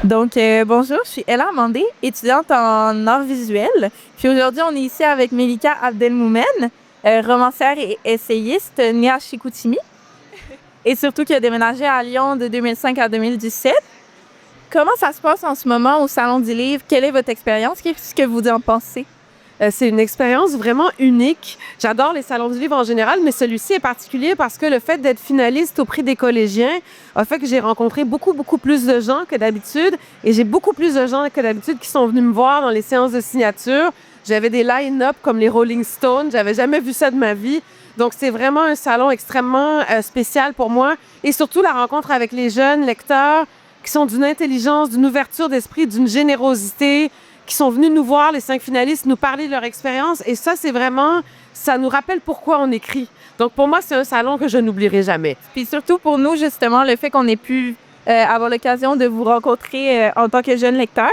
Bonjour, je suis Ella Amandé, étudiante en arts visuels. Puis aujourd'hui, on est ici avec Melika Abdelmoumen, romancière et essayiste née à Chicoutimi et surtout qui a déménagé à Lyon de 2005 à 2017. Comment ça se passe en ce moment au Salon du Livre? Quelle est votre expérience? Qu'est-ce que vous en pensez? C'est une expérience vraiment unique. J'adore les salons du livre en général, mais celui-ci est particulier parce que le fait d'être finaliste au prix des collégiens a fait que j'ai rencontré beaucoup plus de gens que d'habitude et j'ai beaucoup plus de gens que d'habitude qui sont venus me voir dans les séances de signature. J'avais des line-up comme les Rolling Stones. J'avais jamais vu ça de ma vie. Donc, c'est vraiment un salon extrêmement spécial pour moi et surtout la rencontre avec les jeunes lecteurs qui sont d'une intelligence, d'une ouverture d'esprit, d'une générosité, qui sont venus nous voir, les 5 finalistes, nous parler de leur expérience. Et ça, c'est vraiment, ça nous rappelle pourquoi on écrit. Donc, pour moi, c'est un salon que je n'oublierai jamais. Puis surtout pour nous, justement, le fait qu'on ait pu avoir l'occasion de vous rencontrer en tant que jeune lecteur.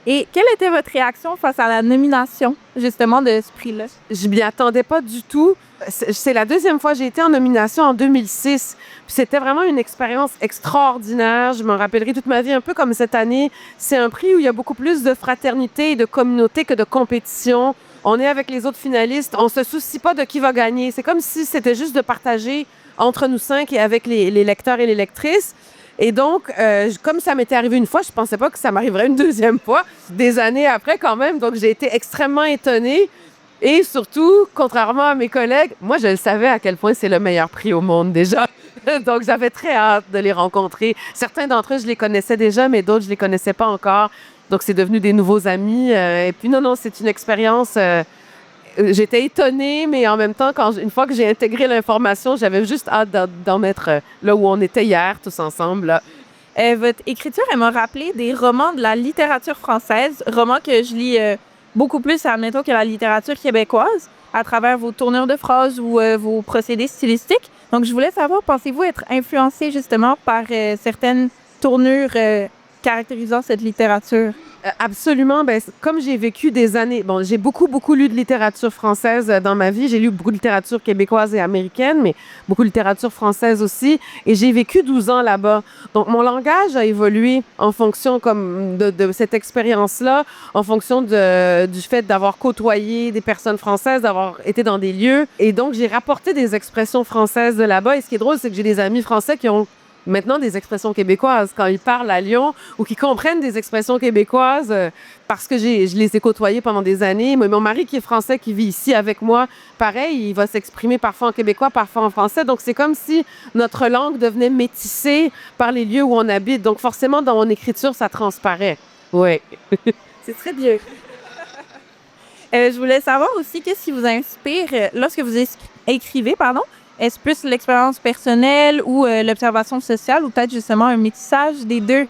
Et quelle était votre réaction face à la nomination, justement, de ce prix-là? Je m'y attendais pas du tout. C'est la deuxième fois que j'ai été en nomination en 2006. Puis c'était vraiment une expérience extraordinaire. Je m'en rappellerai toute ma vie, un peu comme cette année. C'est un prix où il y a beaucoup plus de fraternité et de communauté que de compétition. On est avec les autres finalistes. On se soucie pas de qui va gagner. C'est comme si c'était juste de partager entre nous 5 et avec les lecteurs et les lectrices. Et donc, comme ça m'était arrivé une fois, je pensais pas que ça m'arriverait une deuxième fois, des années après quand même. Donc, j'ai été extrêmement étonnée. Et surtout, contrairement à mes collègues, moi, je le savais à quel point c'est le meilleur prix au monde déjà. Donc, j'avais très hâte de les rencontrer. Certains d'entre eux, je les connaissais déjà, mais d'autres, je les connaissais pas encore. Donc, c'est devenu des nouveaux amis. Et puis, non, c'est une expérience. J'étais étonnée, mais en même temps, une fois que j'ai intégré l'information, j'avais juste hâte d'en mettre là où on était hier, tous ensemble. Là. Votre écriture, elle m'a rappelé des romans de la littérature française, romans que je lis beaucoup plus, admettons, que la littérature québécoise, à travers vos tournures de phrases ou vos procédés stylistiques. Donc, je voulais savoir, pensez-vous être influencé justement par certaines tournures caractérisant cette littérature? Absolument. Ben, comme j'ai vécu des années, bon, j'ai beaucoup lu de littérature française dans ma vie. J'ai lu beaucoup de littérature québécoise et américaine, mais beaucoup de littérature française aussi. Et j'ai vécu 12 ans là-bas. Donc, mon langage a évolué en fonction comme de cette expérience-là, en fonction du fait d'avoir côtoyé des personnes françaises, d'avoir été dans des lieux. Et donc, j'ai rapporté des expressions françaises de là-bas. Et ce qui est drôle, c'est que j'ai des amis français qui ont maintenant des expressions québécoises quand ils parlent à Lyon ou qui comprennent des expressions québécoises parce que je les ai côtoyées pendant des années. Mais mon mari qui est français, qui vit ici avec moi, pareil, il va s'exprimer parfois en québécois, parfois en français. Donc, c'est comme si notre langue devenait métissée par les lieux où on habite. Donc, forcément, dans mon écriture, ça transparaît. Oui. C'est très bien. Je voulais savoir aussi qu'est-ce qui vous inspire lorsque vous écrivez, pardon. Est-ce plus l'expérience personnelle ou l'observation sociale ou peut-être justement un métissage des deux?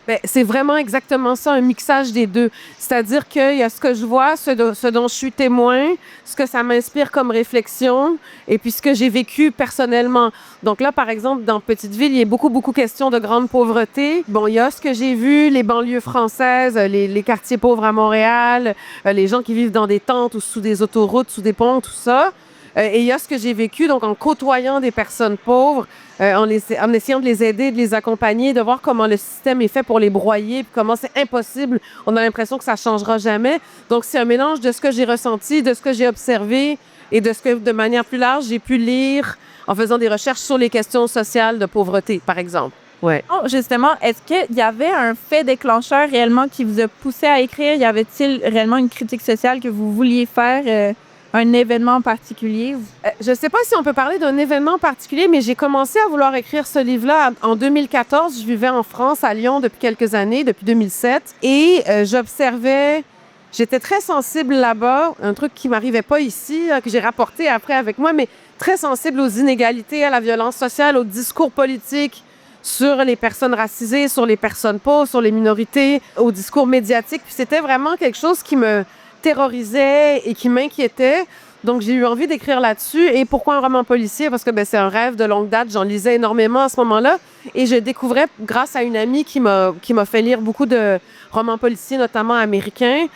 Bien, c'est vraiment exactement ça, un mixage des deux. C'est-à-dire qu'il y a ce que je vois, ce dont je suis témoin, ce que ça m'inspire comme réflexion, et puis ce que j'ai vécu personnellement. Donc là, par exemple, dans Petite Ville, il y a beaucoup question de grande pauvreté. Bon, il y a ce que j'ai vu, les banlieues françaises, les quartiers pauvres à Montréal, les gens qui vivent dans des tentes ou sous des autoroutes, sous des ponts, tout ça. Et il y a ce que j'ai vécu, donc en côtoyant des personnes pauvres, en essayant de les aider, de les accompagner, de voir comment le système est fait pour les broyer, puis comment c'est impossible. On a l'impression que ça changera jamais. Donc, c'est un mélange de ce que j'ai ressenti, de ce que j'ai observé et de ce que, de manière plus large, j'ai pu lire en faisant des recherches sur les questions sociales de pauvreté, par exemple. Ouais. Oh, justement, est-ce qu'il y avait un fait déclencheur réellement qui vous a poussé à écrire? Y avait-il réellement une critique sociale que vous vouliez faire? Un événement particulier? Je ne sais pas si on peut parler d'un événement particulier, mais j'ai commencé à vouloir écrire ce livre-là en 2014. Je vivais en France, à Lyon, depuis quelques années, depuis 2007. Et j'observais, j'étais très sensible là-bas, un truc qui m'arrivait pas ici, que j'ai rapporté après avec moi, mais très sensible aux inégalités, à la violence sociale, au discours politique sur les personnes racisées, sur les personnes pauvres, sur les minorités, au discours médiatique. Puis c'était vraiment quelque chose qui me terrorisait et qui m'inquiétait. Donc, j'ai eu envie d'écrire là-dessus. Et pourquoi un roman policier? Parce que c'est un rêve de longue date. J'en lisais énormément à ce moment-là. Et je découvrais, grâce à une amie qui m'a fait lire beaucoup de romans policiers, notamment américains,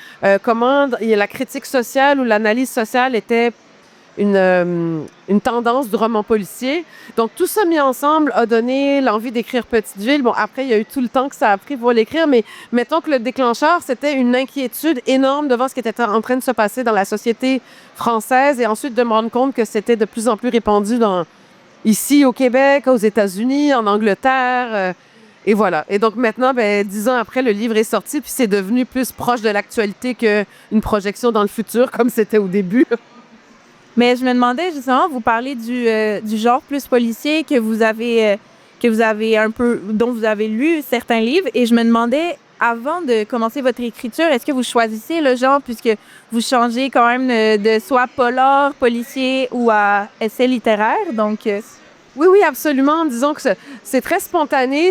comment la critique sociale ou l'analyse sociale était une tendance du roman policier. Donc, tout ça mis ensemble a donné l'envie d'écrire Petite Ville. Bon, après, il y a eu tout le temps que ça a pris pour l'écrire, mais mettons que le déclencheur, c'était une inquiétude énorme devant ce qui était en train de se passer dans la société française et ensuite de me rendre compte que c'était de plus en plus répandu ici au Québec, aux États-Unis, en Angleterre. Et voilà. Et donc maintenant, 10 ans après, le livre est sorti, puis c'est devenu plus proche de l'actualité qu'une projection dans le futur, comme c'était au début. Mais je me demandais justement, vous parlez du genre plus policier que vous avez un peu, dont vous avez lu certains livres, et je me demandais, avant de commencer votre écriture, est-ce que vous choisissez le genre, puisque vous changez quand même de soit polar, policier ou à essai littéraire, donc... Oui, oui, absolument. Disons que c'est très spontané.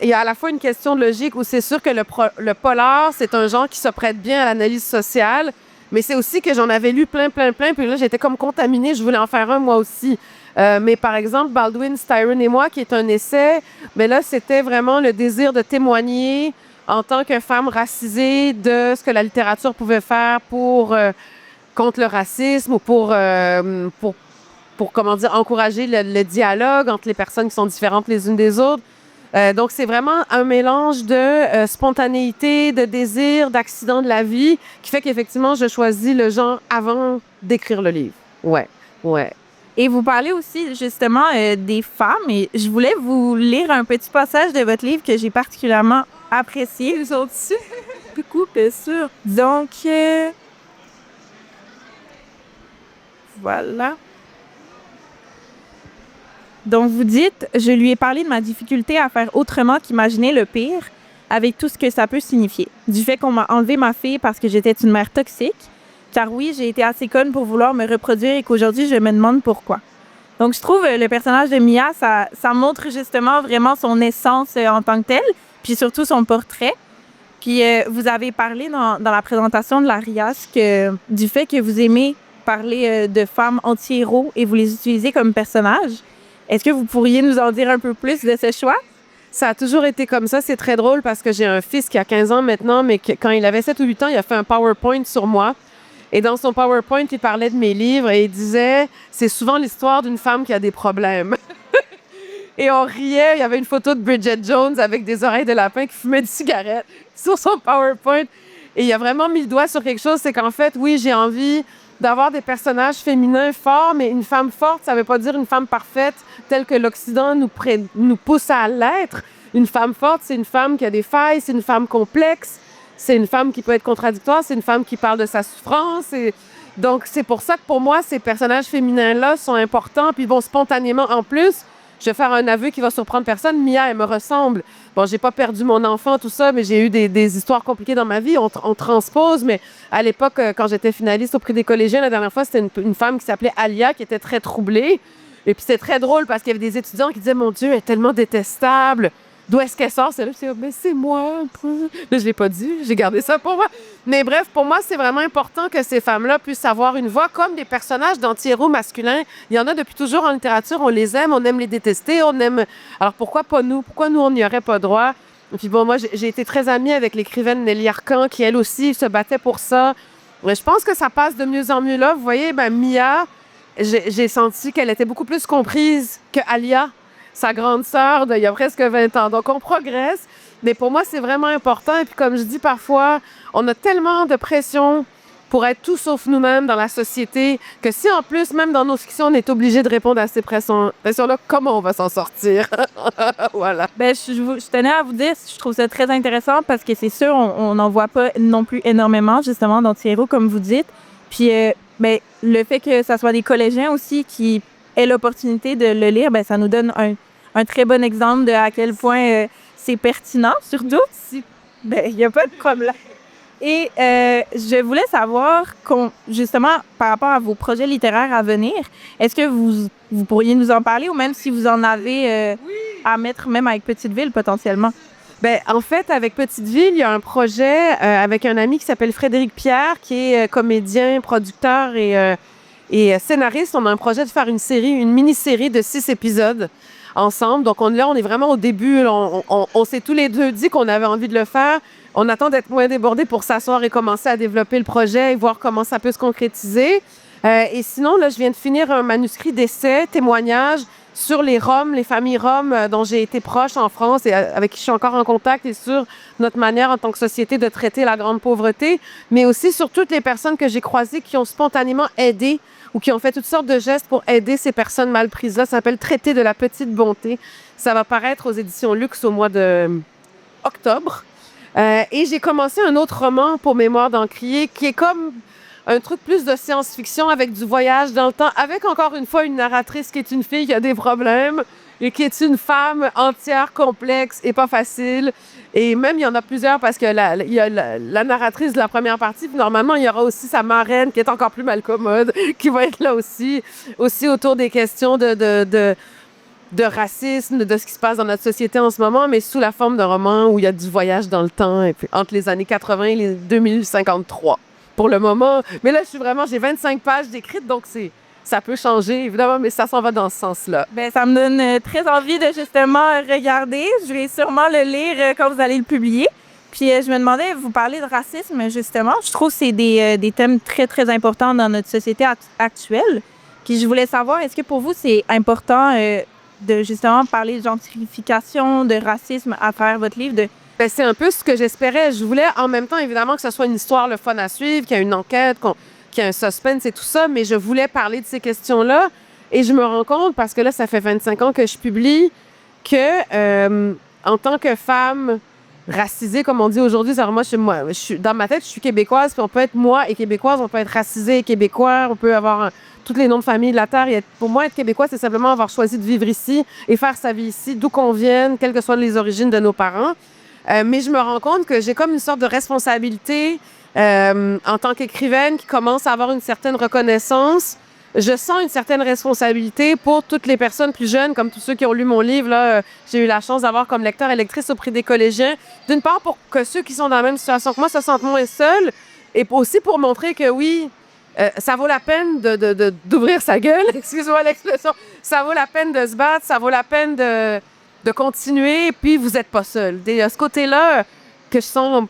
Il y a à la fois une question de logique où c'est sûr que le polar, c'est un genre qui se prête bien à l'analyse sociale, mais c'est aussi que j'en avais lu plein, puis là, j'étais comme contaminée. Je voulais en faire un, moi aussi. Mais par exemple, Baldwin, Styron et moi, qui est un essai, mais là, c'était vraiment le désir de témoigner en tant que femme racisée de ce que la littérature pouvait faire contre le racisme ou pour comment dire, encourager le dialogue entre les personnes qui sont différentes les unes des autres. Donc, c'est vraiment un mélange de spontanéité, de désir, d'accident de la vie qui fait qu'effectivement, je choisis le genre avant d'écrire le livre. Ouais, ouais. Et vous parlez aussi justement des femmes, et je voulais vous lire un petit passage de votre livre que j'ai particulièrement apprécié. Ils sont dessus. Coucou, bien sûr. Donc, voilà. Donc, vous dites, je lui ai parlé de ma difficulté à faire autrement qu'imaginer le pire, avec tout ce que ça peut signifier. Du fait qu'on m'a enlevé ma fille parce que j'étais une mère toxique, car oui, j'ai été assez conne pour vouloir me reproduire et qu'aujourd'hui, je me demande pourquoi. Donc, je trouve le personnage de Mia, ça montre justement vraiment son essence en tant que telle, puis surtout son portrait. Puis, vous avez parlé dans la présentation de la RIAS du fait que vous aimez parler de femmes anti-héros et vous les utilisez comme personnages. Est-ce que vous pourriez nous en dire un peu plus de ce choix? Ça a toujours été comme ça. C'est très drôle parce que j'ai un fils qui a 15 ans maintenant, mais quand il avait 7 ou 8 ans, il a fait un PowerPoint sur moi. Et dans son PowerPoint, il parlait de mes livres et il disait « C'est souvent l'histoire d'une femme qui a des problèmes. » Et on riait. Il y avait une photo de Bridget Jones avec des oreilles de lapin qui fumait des cigarettes sur son PowerPoint. Et il a vraiment mis le doigt sur quelque chose, c'est qu'en fait, oui, j'ai envie d'avoir des personnages féminins forts, mais une femme forte, ça veut pas dire une femme parfaite telle que l'Occident nous pousse à l'être. Une femme forte, c'est une femme qui a des failles, c'est une femme complexe, c'est une femme qui peut être contradictoire, c'est une femme qui parle de sa souffrance. Donc, c'est pour ça que pour moi, ces personnages féminins-là sont importants. Puis bon, spontanément, en plus, je vais faire un aveu qui va surprendre personne. Mia, elle me ressemble. Bon, j'ai pas perdu mon enfant, tout ça, mais j'ai eu des histoires compliquées dans ma vie. On transpose, mais à l'époque, quand j'étais finaliste au prix des collégiens, la dernière fois, c'était une femme qui s'appelait Alia, qui était très troublée. Et puis, c'était très drôle parce qu'il y avait des étudiants qui disaient « Mon Dieu, elle est tellement détestable. D'où est-ce qu'elle sort? » C'est là, je dis « Mais c'est moi. » Là, je l'ai pas dit. J'ai gardé ça pour moi. Mais bref, pour moi, c'est vraiment important que ces femmes-là puissent avoir une voix comme des personnages d'anti-héros masculins. Il y en a depuis toujours en littérature. On les aime, on aime les détester, on aime... Alors, pourquoi pas nous? Pourquoi nous, on n'y aurait pas droit? Et puis bon, moi, j'ai été très amie avec l'écrivaine Nelly Arcan, qui, elle aussi, se battait pour ça. Mais je pense que ça passe de mieux en mieux là. Vous voyez, Mia, j'ai senti qu'elle était beaucoup plus comprise que Alia, sa grande sœur d'il y a presque 20 ans. Donc, on progresse. Mais pour moi, c'est vraiment important. Et puis, comme je dis parfois, on a tellement de pression pour être tout sauf nous-mêmes dans la société que si, en plus, même dans nos fictions, on est obligé de répondre à ces pressions-là, comment on va s'en sortir? Voilà. Je tenais à vous dire, je trouve ça très intéressant parce que c'est sûr, on n'en voit pas non plus énormément, justement, d'anti-héros, comme vous dites. Puis, le fait que ça soit des collégiens aussi qui aient l'opportunité de le lire, ça nous donne un très bon exemple de à quel point c'est pertinent, surtout. Si. Il n'y a pas de problème. Et je voulais savoir, justement, par rapport à vos projets littéraires à venir, est-ce que vous pourriez nous en parler ou même si vous en avez à mettre même avec Petite Ville potentiellement? En fait, avec Petite Ville, il y a un projet avec un ami qui s'appelle Frédéric Pierre, qui est comédien, producteur et scénariste. On a un projet de faire une mini-série de 6 épisodes ensemble. Donc là, on est vraiment au début. On s'est tous les deux dit qu'on avait envie de le faire. On attend d'être moins débordés pour s'asseoir et commencer à développer le projet et voir comment ça peut se concrétiser. Et sinon, là, je viens de finir un manuscrit d'essai, témoignage sur les Roms, les familles Roms dont j'ai été proche en France et avec qui je suis encore en contact, et sur notre manière en tant que société de traiter la grande pauvreté, mais aussi sur toutes les personnes que j'ai croisées qui ont spontanément aidé ou qui ont fait toutes sortes de gestes pour aider ces personnes mal prises-là. Ça s'appelle Traité de la petite bonté. Ça va paraître aux éditions Luxe au mois de octobre. Et j'ai commencé un autre roman pour Mémoire d'Encrier qui est comme un truc plus de science-fiction avec du voyage dans le temps, avec encore une fois une narratrice qui est une fille qui a des problèmes et qui est une femme entière, complexe et pas facile. Et même, il y en a plusieurs parce que il y a la narratrice de la première partie, puis normalement, il y aura aussi sa marraine qui est encore plus malcommode, qui va être là aussi autour des questions de racisme, de ce qui se passe dans notre société en ce moment, mais sous la forme d'un roman où il y a du voyage dans le temps, et puis entre les années 80 et les 2053. Pour le moment. Mais là, j'ai 25 pages d'écrites, donc ça peut changer, évidemment, mais ça s'en va dans ce sens-là. Ben, ça me donne très envie de justement regarder. Je vais sûrement le lire quand vous allez le publier. Puis je me demandais, vous parlez de racisme, justement. Je trouve que c'est des thèmes très, très importants dans notre société actuelle. Puis je voulais savoir, est-ce que pour vous, c'est important de justement parler de gentrification, de racisme à travers votre livre, Ben, c'est un peu ce que j'espérais. Je voulais en même temps, évidemment, que ce soit une histoire le fun à suivre, qu'il y ait une enquête, qu'il y ait un suspense et tout ça, mais je voulais parler de ces questions-là. Et je me rends compte, parce que là, ça fait 25 ans que je publie, que en tant que femme racisée, comme on dit aujourd'hui, dans ma tête, je suis québécoise, puis on peut être moi et québécoise, on peut être racisée et québécois, on peut avoir tous les noms de famille de la Terre. Pour moi, être québécois, c'est simplement avoir choisi de vivre ici et faire sa vie ici, d'où qu'on vienne, quelles que soient les origines de nos parents. Mais je me rends compte que j'ai comme une sorte de responsabilité en tant qu'écrivaine qui commence à avoir une certaine reconnaissance. Je sens une certaine responsabilité pour toutes les personnes plus jeunes, comme tous ceux qui ont lu mon livre. Là, j'ai eu la chance d'avoir comme lecteur et lectrice au prix des collégiens. D'une part, pour que ceux qui sont dans la même situation que moi se sentent moins seuls, et aussi pour montrer que oui, ça vaut la peine d'ouvrir sa gueule, excusez-moi l'expression, ça vaut la peine de se battre, ça vaut la peine de continuer, puis vous n'êtes pas seul. Il y a ce côté-là que je sens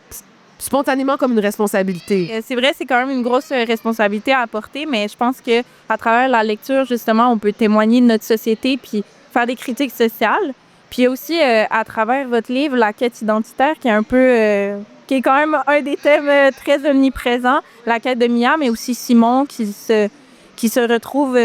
spontanément comme une responsabilité. C'est vrai, c'est quand même une grosse responsabilité à apporter, mais je pense que à travers la lecture, justement, on peut témoigner de notre société puis faire des critiques sociales. Puis aussi, à travers votre livre, La quête identitaire, qui est un peu... qui est quand même un des thèmes très omniprésents, la quête de Mia, mais aussi Simon, qui se retrouve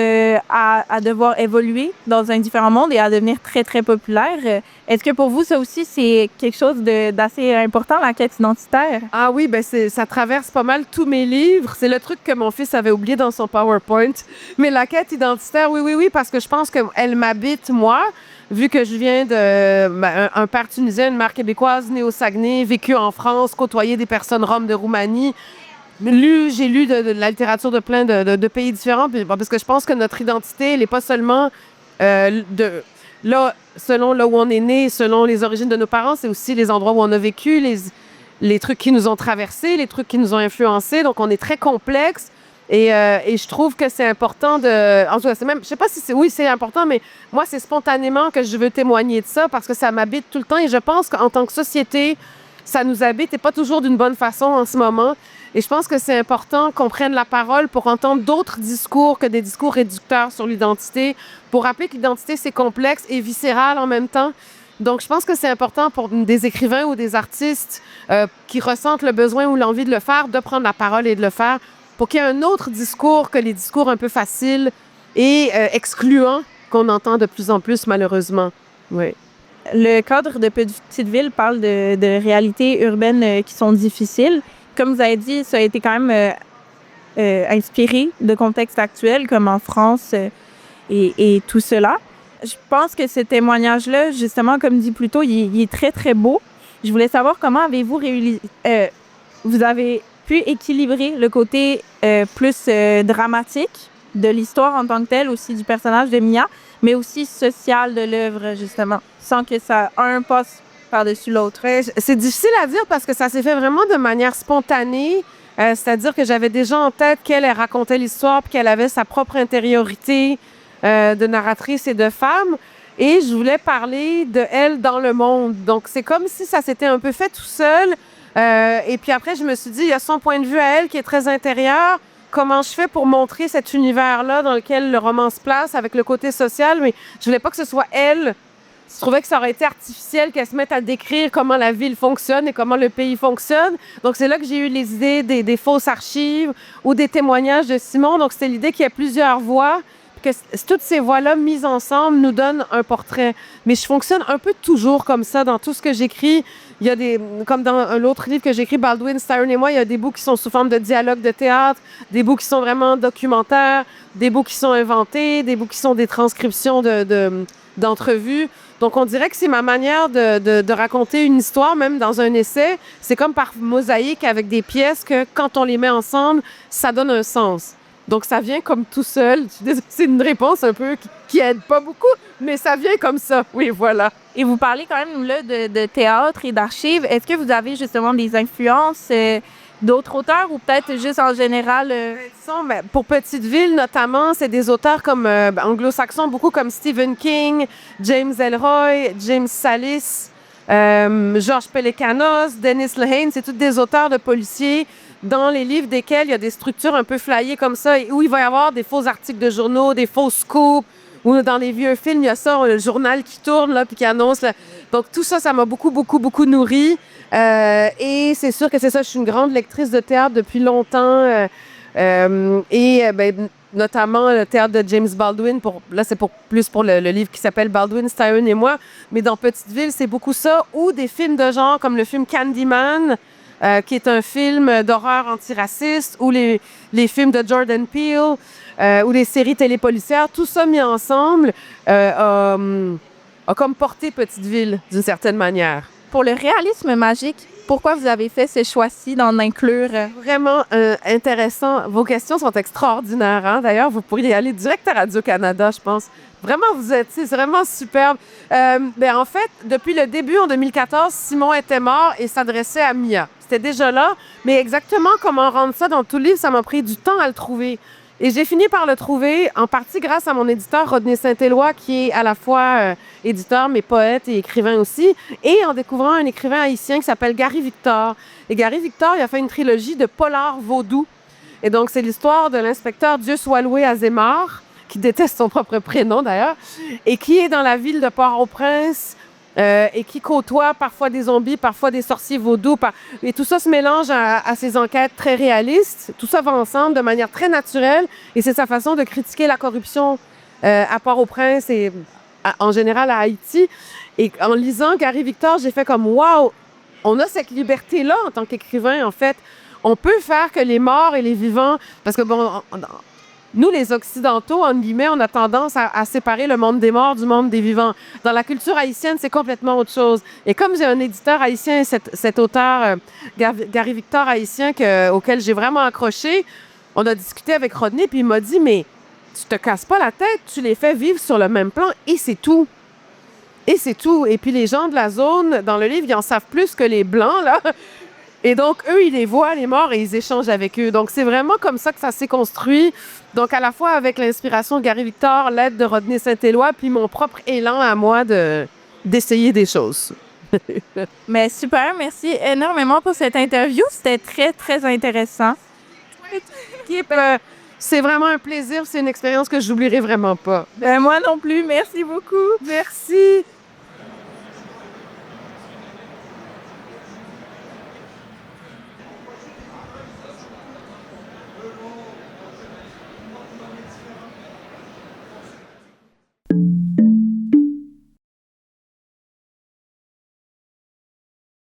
à devoir évoluer dans un différent monde et à devenir très, très populaire. Est-ce que pour vous, ça aussi, c'est quelque chose d'assez important, la quête identitaire? Ah oui, ben ça traverse pas mal tous mes livres. C'est le truc que mon fils avait oublié dans son PowerPoint. Mais la quête identitaire, oui, parce que je pense qu'elle m'habite, moi, vu que je viens un père tunisien, une mère québécoise, née au Saguenay, vécu en France, côtoyé des personnes roms de Roumanie. J'ai lu de la littérature de plein de pays différents, parce que je pense que notre identité, elle n'est pas seulement selon là où on est né, selon les origines de nos parents, c'est aussi les endroits où on a vécu, les trucs qui nous ont traversés, les trucs qui nous ont influencés. Donc, on est très complexe. Et je trouve que c'est important en tout cas, je sais pas si c'est important, mais moi, c'est spontanément que je veux témoigner de ça parce que ça m'habite tout le temps. Et je pense qu'en tant que société, ça nous habite et pas toujours d'une bonne façon en ce moment. Et je pense que c'est important qu'on prenne la parole pour entendre d'autres discours que des discours réducteurs sur l'identité, pour rappeler que l'identité, c'est complexe et viscéral en même temps. Donc, je pense que c'est important pour des écrivains ou des artistes qui ressentent le besoin ou l'envie de le faire, de prendre la parole et de le faire, pour qu'il y ait un autre discours que les discours un peu faciles et excluants qu'on entend de plus en plus, malheureusement. Oui. Le cadre de Petite Ville parle de réalités urbaines qui sont difficiles. Comme vous avez dit, ça a été quand même inspiré de contextes actuels, comme en France et tout cela. Je pense que ce témoignage-là, justement, comme dit plus tôt, il est très, très beau. Je voulais savoir comment avez-vous vous avez pu équilibrer le côté plus dramatique de l'histoire en tant que telle, aussi du personnage de Mia, mais aussi social de l'œuvre, justement, sans que un passe par-dessus l'autre. C'est difficile à dire parce que ça s'est fait vraiment de manière spontanée. C'est-à-dire que j'avais déjà en tête qu'elle racontait l'histoire puis qu'elle avait sa propre intériorité de narratrice et de femme. Et je voulais parler de elle dans le monde. Donc, c'est comme si ça s'était un peu fait tout seul. Et puis après, je me suis dit, il y a son point de vue à elle qui est très intérieur. comment je fais pour montrer cet univers-là dans lequel le roman se place avec le côté social, mais je voulais pas que ce soit elle. Je trouvais que ça aurait été artificiel qu'elle se mette à décrire comment la ville fonctionne et comment le pays fonctionne. Donc, c'est là que j'ai eu les idées des fausses archives ou des témoignages de Simon. Donc, c'était l'idée qu'il y ait plusieurs voix, que toutes ces voix-là mises ensemble nous donnent un portrait. Mais je fonctionne un peu toujours comme ça dans tout ce que j'écris. Il y a comme dans l'autre livre que j'écris, Baldwin, Styron et moi, il y a des bouts qui sont sous forme de dialogue de théâtre, des bouts qui sont vraiment documentaires, des bouts qui sont inventés, des bouts qui sont des transcriptions d'entrevues. Donc, on dirait que c'est ma manière de raconter une histoire, même dans un essai. C'est comme par mosaïque avec des pièces que, quand on les met ensemble, ça donne un sens. Donc, ça vient comme tout seul. C'est une réponse un peu qui aide pas beaucoup, mais ça vient comme ça. Oui, voilà. Et vous parlez quand même là de théâtre et d'archives. Est-ce que vous avez justement des influences d'autres auteurs ou peut-être juste en général? Pour Petite Ville, notamment, c'est des auteurs comme anglo-saxons, beaucoup comme Stephen King, James Ellroy, James Sallis, Georges Pelecanos, Dennis Lehane. C'est tous des auteurs de policiers dans les livres desquels il y a des structures un peu flyées comme ça, où il va y avoir des faux articles de journaux, des faux scoops, ou dans les vieux films, il y a ça, le journal qui tourne, là, puis qui annonce. Là. Donc, tout ça, ça m'a beaucoup, beaucoup, beaucoup nourri. Et c'est sûr que c'est ça, je suis une grande lectrice de théâtre depuis longtemps. Notamment le théâtre de James Baldwin. Là, c'est plus pour le livre qui s'appelle Baldwin, Styron et moi. Mais dans Petite Ville, c'est beaucoup ça. Ou des films de genre comme le film Candyman, qui est un film d'horreur antiraciste, ou les films de Jordan Peele, ou les séries télépolicières. Tout ça mis ensemble a comme porté Petite Ville, d'une certaine manière. Pour le réalisme magique, pourquoi vous avez fait ce choix-ci d'en inclure? Vraiment intéressant. Vos questions sont extraordinaires. Hein? D'ailleurs, vous pourriez aller direct à Radio-Canada, je pense. Vraiment, c'est vraiment superbe. En fait, depuis le début, en 2014, Simon était mort et s'adressait à Mia. C'était déjà là, mais exactement comment rendre ça dans tout le livre, ça m'a pris du temps à le trouver. Et j'ai fini par le trouver, en partie grâce à mon éditeur Rodney Saint-Éloi, qui est à la fois éditeur, mais poète et écrivain aussi, et en découvrant un écrivain haïtien qui s'appelle Gary Victor. Et Gary Victor, il a fait une trilogie de polars vaudou. Et donc, c'est l'histoire de l'inspecteur Dieu soit loué Azémar, qui déteste son propre prénom d'ailleurs, et qui est dans la ville de Port-au-Prince, et qui côtoie parfois des zombies, parfois des sorciers vaudous. Et tout ça se mélange à ses enquêtes très réalistes. Tout ça va ensemble de manière très naturelle. Et c'est sa façon de critiquer la corruption à Port-au-Prince et en général à Haïti. Et en lisant Gary Victor, j'ai fait comme « Wow! On a cette liberté-là en tant qu'écrivain, en fait. On peut faire que les morts et les vivants... » Parce que nous, les Occidentaux, en guillemets, on a tendance à séparer le monde des morts du monde des vivants. Dans la culture haïtienne, c'est complètement autre chose. Et comme j'ai un éditeur haïtien, cet auteur, Gary Victor haïtien, auquel j'ai vraiment accroché, on a discuté avec Rodney, puis il m'a dit, mais tu te casses pas la tête, tu les fais vivre sur le même plan, et c'est tout. Et c'est tout. Et puis les gens de la zone, dans le livre, ils en savent plus que les Blancs, là. Et donc, eux, ils les voient, les morts, et ils échangent avec eux. Donc, c'est vraiment comme ça que ça s'est construit. Donc, à la fois avec l'inspiration de Gary Victor, l'aide de Rodney Saint-Éloi, puis mon propre élan à moi d'essayer des choses. Mais super, merci énormément pour cette interview. C'était très, très intéressant. C'est vraiment un plaisir. C'est une expérience que j'oublierai vraiment pas. Moi non plus. Merci beaucoup. Merci.